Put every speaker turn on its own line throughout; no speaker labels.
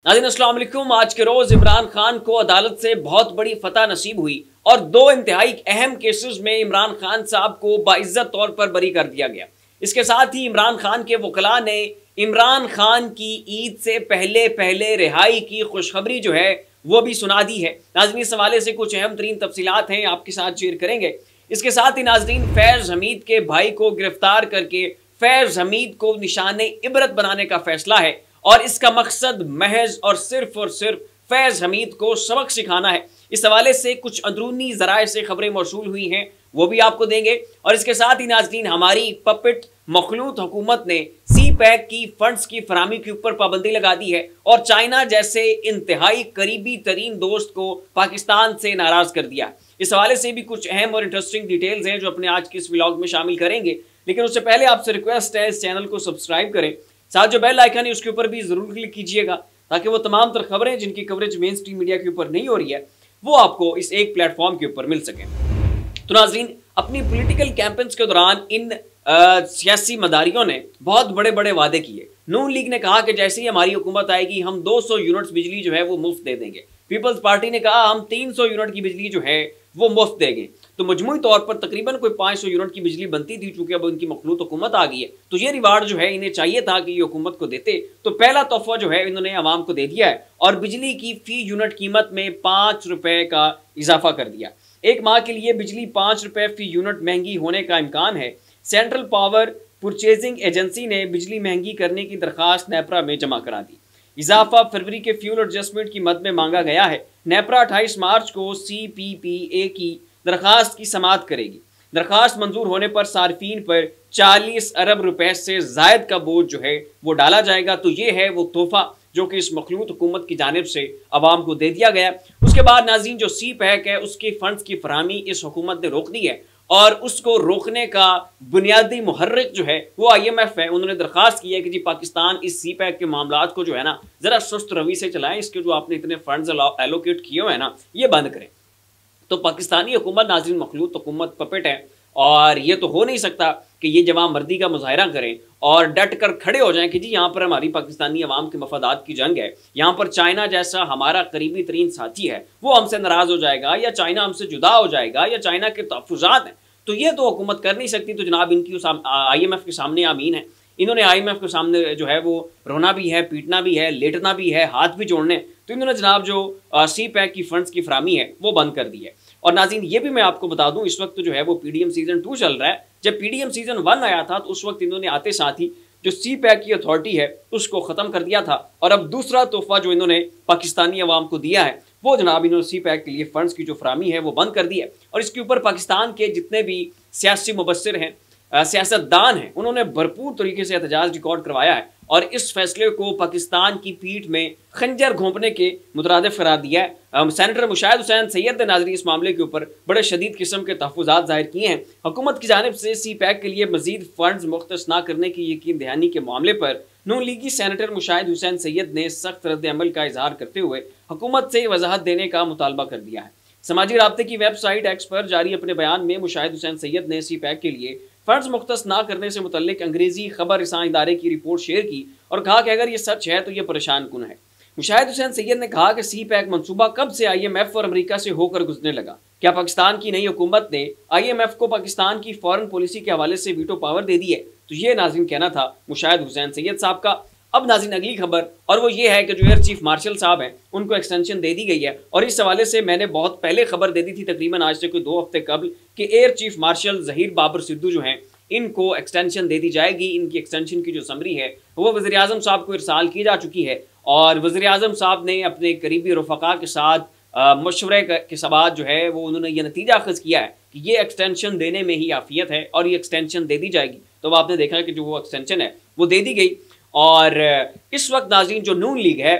नाज़रीन अस्सलाम वालेकुम। आज के रोज इमरान खान को अदालत से बहुत बड़ी फतह नसीब हुई और दो इंतहाई अहम केसेस में इमरान खान साहब को बाइज्जत तौर पर बरी कर दिया गया। इसके साथ ही इमरान खान के वकला ने इमरान खान की ईद से पहले पहले रिहाई की खुशखबरी जो है वो भी सुना दी है। नाज़रीन इस हवाले से कुछ अहम तरीन तफसीलात हैं आपके साथ शेयर करेंगे। इसके साथ ही नाज़रीन फैज़ हमीद के भाई को गिरफ्तार करके फैज़ हमीद को निशाने इबरत बनाने का फैसला है और इसका मकसद महज और सिर्फ फैज़ हमीद को सबक सिखाना है। इस हवाले से कुछ अंदरूनी ज़राए से खबरें मौसूल हुई हैं, वो भी आपको देंगे। और इसके साथ ही नाज़रीन हमारी पपेट मखलूत हुकूमत ने सी पैक की फंड्स की फराहमी के ऊपर पाबंदी लगा दी है और चाइना जैसे इंतहाई करीबी तरीन दोस्त को पाकिस्तान से नाराज़ कर दिया। इस हवाले से भी कुछ अहम और इंटरेस्टिंग डिटेल्स हैं जो अपने आज के इस व्लॉग में शामिल करेंगे। लेकिन उससे पहले आपसे रिक्वेस्ट है इस चैनल को सब्सक्राइब करें, साथ जो बेल आइकन है उसके ऊपर भी जरूर क्लिक कीजिएगा ताकि वो तमाम तर खबरें जिनकी कवरेज मेन स्ट्रीम मीडिया के ऊपर नहीं हो रही है वो आपको इस एक प्लेटफॉर्म के ऊपर मिल सके। तो नाज़रीन अपनी पॉलिटिकल कैंपेन्स के दौरान इन सियासी मदारियों ने बहुत बड़े बड़े वादे किए। नून लीग ने कहा कि जैसे ही हमारी हुकूमत आएगी हम 200 यूनिट्स बिजली जो है वो मुफ्त दे देंगे। पीपल्स पार्टी ने कहा हम 300 यूनिट की बिजली जो है वो मुफ्त देंगे। तो मजमूई तौर पर तकरीबन कोई 500 यूनिट की बिजली बनती थी। चूंकि अब उनकी मखलूत हुकूमत आ गई है तो ये रिवार्ड जो है इन्हें चाहिए था कि ये हुकूमत को देते। तो पहला तोहफा जो है इन्होंने आवाम को दे दिया है और बिजली की फी यूनिट कीमत में 5 रुपए का इजाफा कर दिया। एक माह के लिए बिजली 5 रुपए फी यूनिट महंगी होने का इम्कान है। सेंट्रल पावर परचेजिंग एजेंसी ने बिजली महंगी करने की दरखास्त नेपरा में जमा करा दी। इजाफा फरवरी के फ्यूल एडजस्टमेंट की मद में मांगा गया है। नेपरा 28 मार्च को CPPA की दरखास्त की समाअत करेगी। दरखास्त मंजूर होने पर सार्फिन पर 40 अरब रुपए से जायद का बोझ जो है वो डाला जाएगा। तो ये है वो तोहफा जो कि इस मखलूत हुकूमत की जानिब से अवाम को दे दिया गया। उसके बाद नाज़रीन जो सी पैक है उसके फंड्स की फराहमी इस हुकूमत ने रोक दी है और उसको रोकने का बुनियादी मुहर्रिक जो है वो IMF है। उन्होंने दरखास्त की है कि जी पाकिस्तान इस सी पैक के मामलात को जो है ना ज़रा सुस्त रवि से चलाएं, इसके जो आपने इतने फंड्स एलोकेट किए हुए हैं ना ये बंद करें। तो पाकिस्तानी हुकूमत नाज़रीन मखलूत हुकूमत पपेट है और ये तो हो नहीं सकता कि ये जवां मर्दी का मुजाहरा करें और डट कर खड़े हो जाएं कि जी यहाँ पर हमारी पाकिस्तानी अवाम के मफादात की जंग है, यहाँ पर चाइना जैसा हमारा करीबी तरीन साथी है वो हमसे नाराज़ हो जाएगा या चाइना हमसे जुदा हो जाएगा या चाइना के तहफ़्फ़ुज़ात हैं। तो ये तो हुकूमत कर नहीं सकती। तो जनाब इनकी उस IMF के सामने आमीन है। इन्होंने IMF के सामने जो है वो रोना भी है, पीटना भी है, लेटना भी है, हाथ भी जोड़ने। तो इन्होंने जनाब जो सी पैक की फंड्स की फराहमी है वो बंद कर दी है। और नाज़रीन ये भी मैं आपको बता दूं इस वक्त जो है वो PDM सीजन 2 चल रहा है। जब PDM सीजन 1 आया था तो उस वक्त इन्होंने आते साथ ही जो सी पैक की अथॉरिटी है उसको ख़त्म कर दिया था और अब दूसरा तोहफा जो इन्होंने पाकिस्तानी अवाम को दिया है वो जनाब इन्होंने सी पैक के लिए फ़ंड्स की जो फराहमी है वो बंद कर दी है। और इसके ऊपर पाकिस्तान के जितने भी सियासी मुबस्सिर हैं, सियासतदान हैं, उन्होंने भरपूर तरीके से एहतजाज रिकॉर्ड करवाया है और इस फैसले को पाकिस्तान की पीठ में खंजर घोंपने के मुतरादिफ करार दिया है। सेनेटर मुशाहिद हुसैन सैयद ने नाज़रीन इस मामले के ऊपर बड़े शदीद किस्म के तहफ़्फ़ुज़ात ज़ाहिर किए हैं। हुकूमत की जानिब से सी पैक के लिए मज़ीद फ़ंड्स मुख्तस न करने की यकीन दहानी के मामले पर नून लीगी सेनेटर मुशाहिद हुसैन सैयद ने सख्त रद्द-ए-अमल का इजहार करते हुए हुकूमत से वजाहत देने का मुतालबा कर दिया है। समाजी राब्ते की वेबसाइट एक्स पर जारी अपने बयान में मुशाहिद हुसैन सैयद ने सी पैक के लिए फंड्स मुख्तस ना करने से मुतल्लिक अंग्रेजी खबर रसां इदारे की रिपोर्ट शेयर की और कहा कि अगर ये सच है तो ये परेशान कुन है। मुशाहिद हुसैन सैयद ने कहा कि सी पैक मनसूबा कब से IMF और अमेरिका से होकर गुजरने लगा। क्या पाकिस्तान की नई हुकूमत ने IMF को पाकिस्तान की फॉरेन पॉलिसी के हवाले से वीटो पावर दे दी है? तो ये नाज़रीन कहना था मुशाहिद हुसैन सैयद साहब का। अब नाज़रीन अगली खबर और वो ये है कि जो एयर चीफ मार्शल साहब हैं उनको एक्सटेंशन दे दी गई है और इस हवाले से मैंने बहुत पहले खबर दे दी थी तकरीबन आज से कोई 2 हफ्ते कबल कि air chief marshal Zaheer Babar Sidhu जो हैं इनको एक्सटेंशन दे दी जाएगी। इनकी एक्सटेंशन की जो समरी है वो वज़ीर-ए-आज़म साहब को इरसाल की जा चुकी है और वज़ीर-ए-आज़म साहब ने अपने करीबी रफ़क़ा के साथ मशवरे के बाद जो है वो उन्होंने ये नतीजा अख़ज़ किया है कि ये एक्सटेंशन देने में ही आफ़ियत है और ये एक्सटेंशन दे दी जाएगी। तो आपने देखा कि जो वो एक्सटेंशन है वो दे दी गई और इस वक्त नाज़रीन जो नून लीग है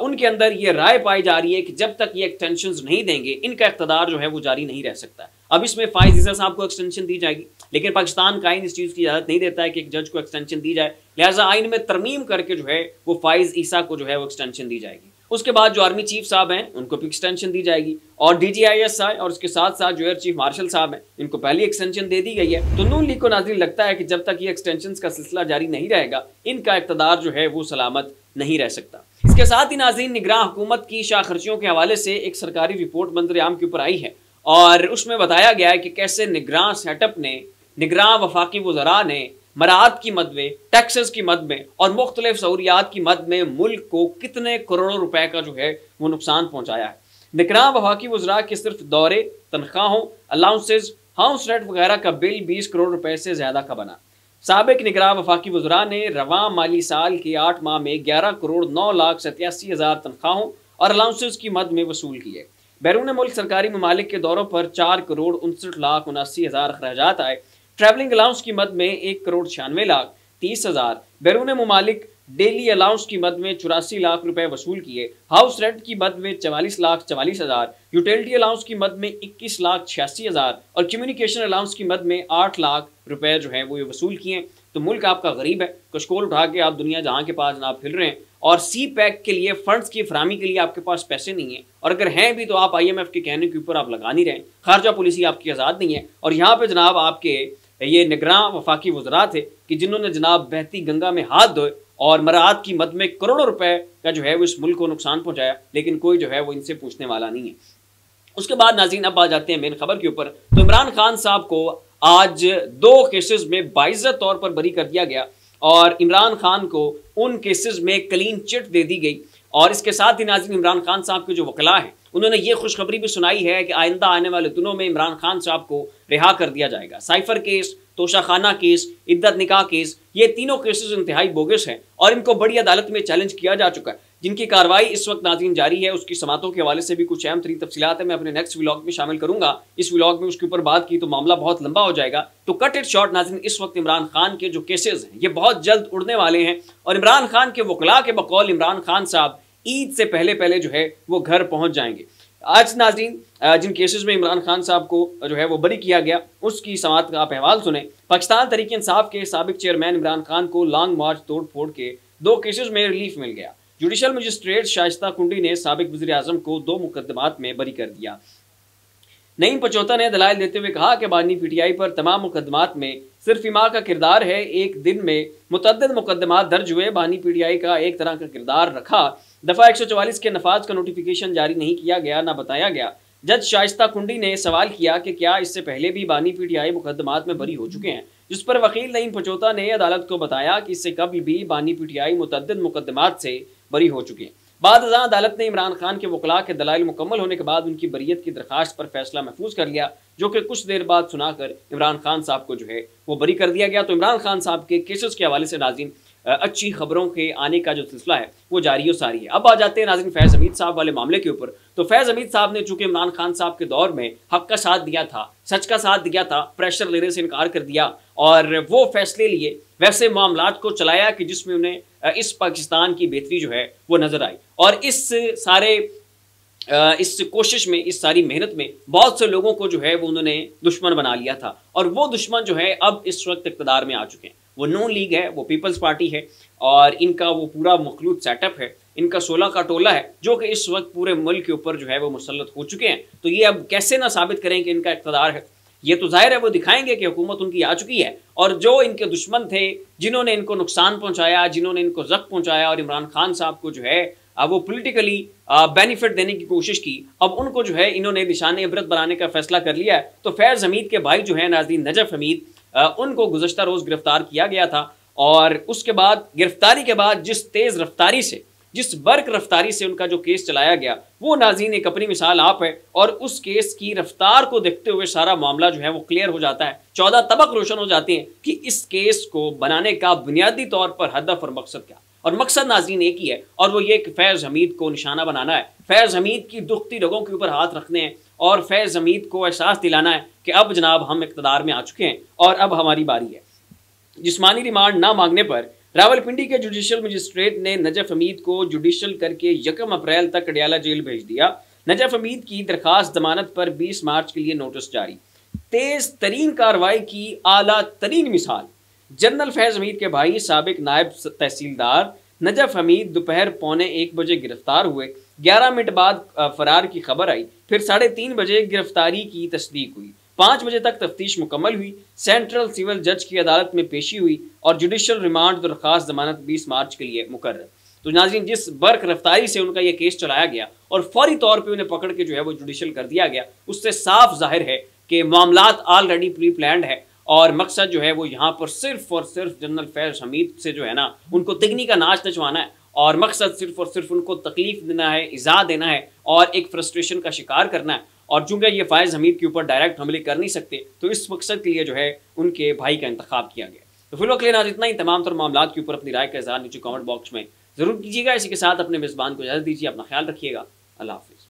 उनके अंदर ये राय पाई जा रही है कि जब तक ये एक्सटेंशंस नहीं देंगे इनका इक़्तिदार जो है वो जारी नहीं रह सकता। अब इसमें फ़ाइज़ ईसा साहब को एक्सटेंशन दी जाएगी लेकिन पाकिस्तान का आइन इस चीज़ की इजाज़त नहीं देता है कि एक जज को एक्सटेंशन दी जाए, लिहाजा आइन में तरमीम करके जो है वो फ़ाइज़ ईसा को जो है वो एक्सटेंशन दी जाएगी। उसके बाद जो आर्मी चीफ साहब हैं उनको भी एक्सटेंशन दी जाएगी और DGISI और उसके साथ साथ जो एयर चीफ मार्शल साहब हैं इनको पहली एक्सटेंशन दे दी गई है। तो नून लीग को नाज़रीन लगता है कि जब तक ये एक्सटेंशन का सिलसिला जारी नहीं रहेगा इनका इक़्तिदार जो है वो सलामत नहीं रह सकता। इसके साथ ही नाज़रीन, निगरान हुकूमत की शाह खर्चियों के हवाले से एक सरकारी रिपोर्ट मंजर-ए-आम के ऊपर आई है और उसमें बताया गया है कि कैसे निगरान सेटअप ने, निगरान वफाकी वज़रा ने मराआत की मद में, टैक्सेस की मद में और मुख्तलिफ सहूलियात की मद में मुल्क को कितने करोड़ों रुपए का जो है वो नुकसान पहुंचाया है। निगरान वफाकी वज़रा के सिर्फ दौरे, तनख्वाहों, अलाउंसेस, हाउस रेंट वगैरह का बिल 20 करोड़ रुपए से ज्यादा का बना। साबिक निगरान वफाकी वज़रा ने रवां माली साल के 8 माह में 11 करोड़ 9,87,000 तनख्वाहों और अलाउंसेस की मद में वसूल किए। बैरून मुल्क सरकारी ममालिक के दौरों पर 4 करोड़ 59,79,000 अखराजात आए। ट्रैवलिंग अलाउंस की मद में 1 करोड़ 96,30,000, बैरून ममालिक डेली अलाउंस की मद में 84 लाख रुपए वसूल किए। हाउस रेंट की मद में 44,44,000, यूटिलिटी अलाउंस की मद में 21,86,000 और कम्युनिकेशन अलाउंस की मद में 8 लाख रुपए जो है वो ये वसूल किए। तो मुल्क आपका गरीब है, कशकोल उठा के आप दुनिया जहां के पास जनाब फिर रहे हैं और सी पैक के लिए फंड्स की फरामी के लिए आपके पास पैसे नहीं है, और अगर हैं भी तो आप IMF के कहने के ऊपर आप लगा नहीं रहे। खारजा पॉलिसी आपकी आज़ाद नहीं है और यहाँ पे जनाब आपके ये निगरान वफाकी वज़रा थे कि जिन्होंने जनाब बहती गंगा में हाथ धोए और मराआत की मद में करोड़ों रुपए का जो है वो इस मुल्क को नुकसान पहुंचाया, लेकिन कोई जो है वो इनसे पूछने वाला नहीं है। उसके बाद नाज़रीन अब आ जाते हैं मेन खबर के ऊपर। तो इमरान खान साहब को आज 2 केसेस में बाइज्जत तौर पर बरी कर दिया गया और इमरान खान को उन केसेस में क्लीन चिट दे दी गई। और इसके साथ ही नाज़रीन, इमरान खान साहब के जो वकला हैं उन्होंने ये खुशखबरी भी सुनाई है कि आइंदा आने वाले दिनों में इमरान खान साहब को रिहा कर दिया जाएगा। साइफर केस, तोशाखाना केस, इद्दत निकाह केस, ये तीनों केसेस इंतहाई बोगस हैं और इनको बड़ी अदालत में चैलेंज किया जा चुका है, जिनकी कार्रवाई इस वक्त नाज़रीन जारी है। उसकी समातों के हवाले से भी कुछ अहम तरीन तफसीलात है, मैं अपने नेक्स्ट व्लॉग में शामिल करूंगा। इस व्लॉग में उसके ऊपर बात की तो मामला बहुत लंबा हो जाएगा, तो कट इट शॉर्ट नाज़रीन, इस वक्त इमरान खान के जो केसेस हैं ये बहुत जल्द उड़ने वाले हैं और इमरान खान के वकला के बकौल इमरान खान साहब ईद से पहले पहले जो है वो घर पहुंच जाएंगे। आज नाज़रीन, जिन केसेस में इमरान खान साहब को जो है वो बरी किया गया उसकी समात का आप अहवाल सुने। पाकिस्तान तहरीक इंसाफ के साबिक चेयरमैन इमरान खान को लॉन्ग मार्च तोड़ फोड़ के 2 केसेस में रिलीफ मिल गया। जुडिशल मजिस्ट्रेट शाइस्ता कुंडी ने साबिक वज़ीर आज़म को 2 मुकदमात में बरी कर दिया। नईम पचौता ने दलाइल देते हुए कहा कि बानी PTI पर तमाम मुकदमात में सिर्फ इमा का किरदार है। एक दिन में मुतअद्दिद मुकदमात दर्ज हुए, बानी PTI का एक तरह का किरदार रखा। दफ़ा 144 के नफाज का नोटिफिकेशन जारी नहीं किया गया, ना बताया गया। जज शाइस्ता कुंडी ने सवाल किया कि क्या इससे पहले भी बानी PTI मुकदमात में बरी हो चुके हैं, जिस पर वकील नईम पचौता ने अदालत को बताया कि इससे कभी भी बानी PTI मुतअद्दिद मुकदमात से बरी हो चुके हैं। बाद अदालत ने इमरान खान के वकला के दलाइल मुकम्मल होने के बाद उनकी बरियत की दरखास्त पर फैसला महफूज कर लिया, जो कि कुछ देर बाद सुनाकर इमरान खान साहब को जो है वो बरी कर दिया गया। तो इमरान खान साहब के केसेस के हवाले से नाज़रीन अच्छी खबरों के आने का जो सिलसिला है वो जारी और सारी है। अब आ जाते हैं नाज़रीन फैज़ हमीद साहब वाले मामले के ऊपर। तो फैज़ हमीद साहब ने चूंकि इमरान खान साहब के दौर में हक का साथ दिया था, सच का साथ दिया था, प्रेशर लेने से इनकार कर दिया और वो फैसले लिए, वैसे मामलात को चलाया कि जिसमें उन्हें इस पाकिस्तान की बेहतरी जो है वो नजर आई। और इस कोशिश में, इस सारी मेहनत में बहुत से लोगों को जो है वो उन्होंने दुश्मन बना लिया था और वो दुश्मन जो है अब इस वक्त इक़्तिदार में आ चुके हैं। वो नून लीग है, वो पीपल्स पार्टी है और इनका वो पूरा मखलूत सेटअप है, इनका 16 का टोला है जो कि इस वक्त पूरे मुल्क के ऊपर जो है वो मुसल्लत हो चुके हैं। तो ये अब कैसे ना साबित करें कि इनका इक़्तिदार है, ये तो जाहिर है वो दिखाएंगे कि हुकूमत उनकी आ चुकी है और जो इनके दुश्मन थे, जिन्होंने इनको नुकसान पहुंचाया, जिन्होंने इनको ज़ख्म पहुंचाया और इमरान खान साहब को जो है वो पॉलिटिकली बेनिफिट देने की कोशिश की, अब उनको जो है इन्होंने निशान इबरत बनाने का फैसला कर लिया है। तो फैज़ हमीद के भाई जो है नाज़रीन नजफ हमीद, उनको गुज़श्ता रोज़ गिरफ्तार किया गया था और उसके बाद गिरफ्तारी के बाद जिस तेज़ रफ्तारी से, जिस बर्क रफ्तारी से उनका जो केस चलाया गया वो नाज़रीन एक अपनी मिसाल आप है और उस केस की रफ्तार को देखते हुए सारा मामला जो है वो क्लियर हो जाता है। 14 तबक रोशन हो जाते हैं कि इस केस को बनाने का बुनियादी तौर पर हदफ और मकसद क्या, और मकसद नाज़रीन एक ही है और वो ये कि फैज़ हमीद को निशाना बनाना है, फैज़ हमीद की दुखती रगों के ऊपर हाथ रखने हैं और फैज़ हमीद को एहसास दिलाना है कि अब जनाब हम इक़्तिदार में आ चुके हैं और अब हमारी बारी है। जिस्मानी रिमांड ना मांगने पर रावलपिंडी के जुडिशल मजिस्ट्रेट ने नजफ हमीद को जुडिशल करके 1 अप्रैल तक अडयाला जेल भेज दिया। नजफ हमीद की दरखास्त जमानत पर 20 मार्च के लिए नोटिस जारी। तेज तरीन कार्रवाई की आला तरीन मिसाल, जनरल फैज़ हमीद के भाई साबिक नायब तहसीलदार नजफ हमीद दोपहर 1:45 बजे गिरफ्तार हुए। 11 मिनट बाद फरार की खबर आई, फिर 3:30 बजे गिरफ्तारी की तस्दीक हुई। 5 बजे तक तफ्तीश मुकम्मल हुई। सेंट्रल सिविल जज की अदालत में पेशी हुई और जुडिशल रिमांड दरखास्त जमानत 20 मार्च के लिए मुकर्रर। तो नाज़रीन, जिस बर्क रफ्तारी से उनका ये केस चलाया गया और फौरी तौर पे उन्हें पकड़ के जो है वो जुडिशल कर दिया गया, उससे साफ जाहिर है कि मामलात ऑलरेडी प्री प्लान्ड है और मकसद जो है वो यहाँ पर सिर्फ और सिर्फ जनरल फैज़ हमीद से जो है ना उनको तिगनी का नाच नचवाना है और मकसद सिर्फ और सिर्फ उनको तकलीफ देना है, इज़ा देना है और एक फ्रस्ट्रेशन का शिकार करना है। और चूंकि ये फ़ायज़ हमीद के ऊपर डायरेक्ट हमले कर नहीं सकते, तो इस मकसद के लिए जो है उनके भाई का इंतखाब किया गया। तो फिलहाल के लिए आज इतना ही। तमाम तर मामला के ऊपर अपनी राय का इज़हार नीचे कमेंट बॉक्स में ज़रूर कीजिएगा। इसी के साथ अपने मेज़बान को इजाज़त दीजिए। अपना ख्याल रखिएगा। अल्लाह हाफ़िज़।